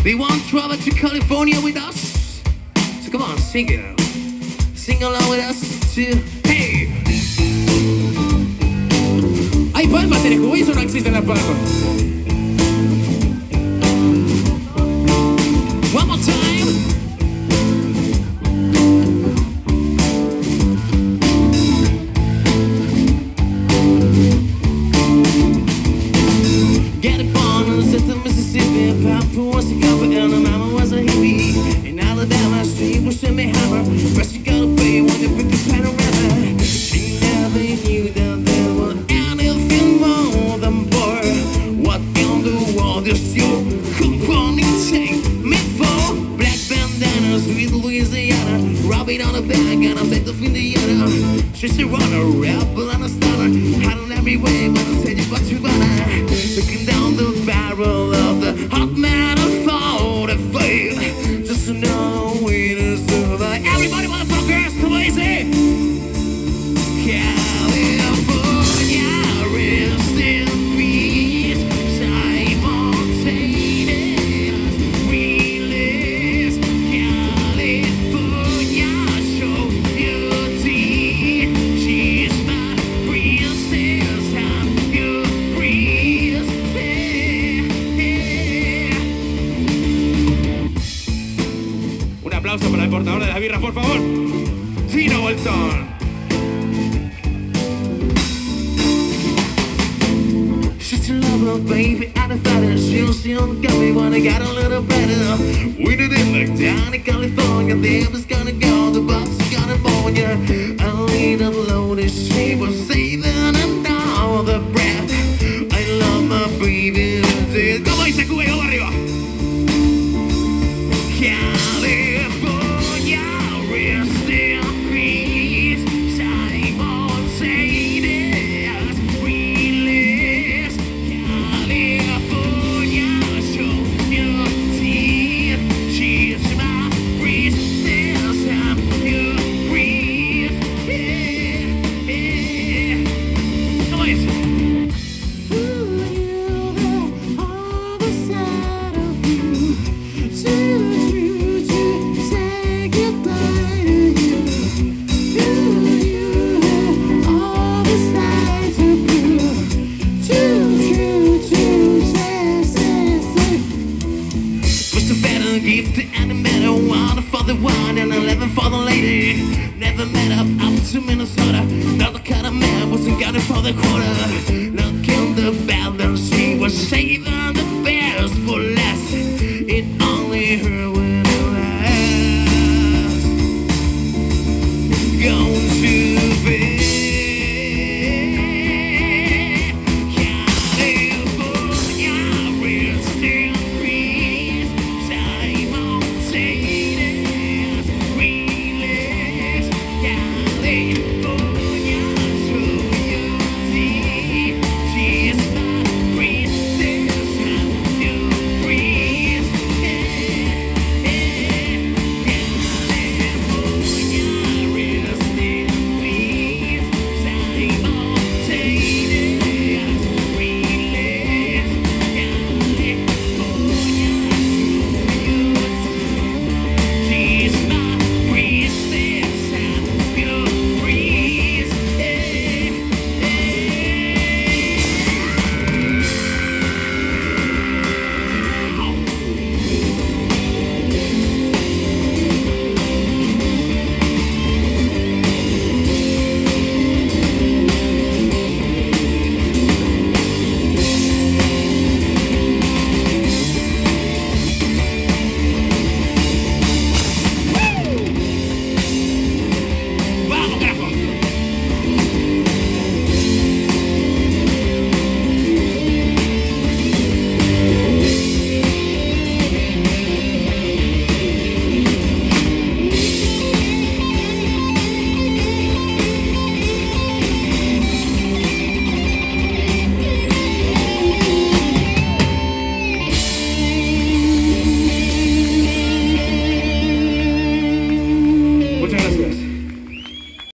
We want to travel to California with us. So come on, sing it. Sing along with us too. Hey! Hay palmas en el juego, eso no existen las palmas. One more time. Get it born in the system, Mississippi. Papa was a copper and the mama was a hippie. In Alabama, she was in me hammer. First you gotta pay when you pick the panorama. She never knew that there was anything more than boy. What in the world is your company take me for? Black bandana, sweet Louisiana. Robbing on a bag and I'm back to Indiana. She's a runner, rebel and a stunner. Had on every way when I said you what you wanna. Looking down the barrel of the hot metal for the fail. Just to know we deserve it. Everybody motherfuckers, come on, easy! California, rest in peace. Simultaneous release. California, show beauty. She's my princess, I'm your princess. Un aplauso para el portador de las birras, por favor. Gino Bolson. She's a lover, baby, and a fighter. She'll got me when I got a little better. We did it like down in California. They was gonna go, the bus is gonna burn ya. A little loaded, she was saving another breath. I love my baby. Como dice Cubells, vamos arriba. California, rest in peace. Simultaneous release. California, show your teeth. She's my princess, I'm your princess. ¿Cómo es? Gifted and a medal, one for the one and 11 for the lady. Never met up to Minnesota. Not the kind of man wasn't got it for the quarter. Look in the balance, she was saving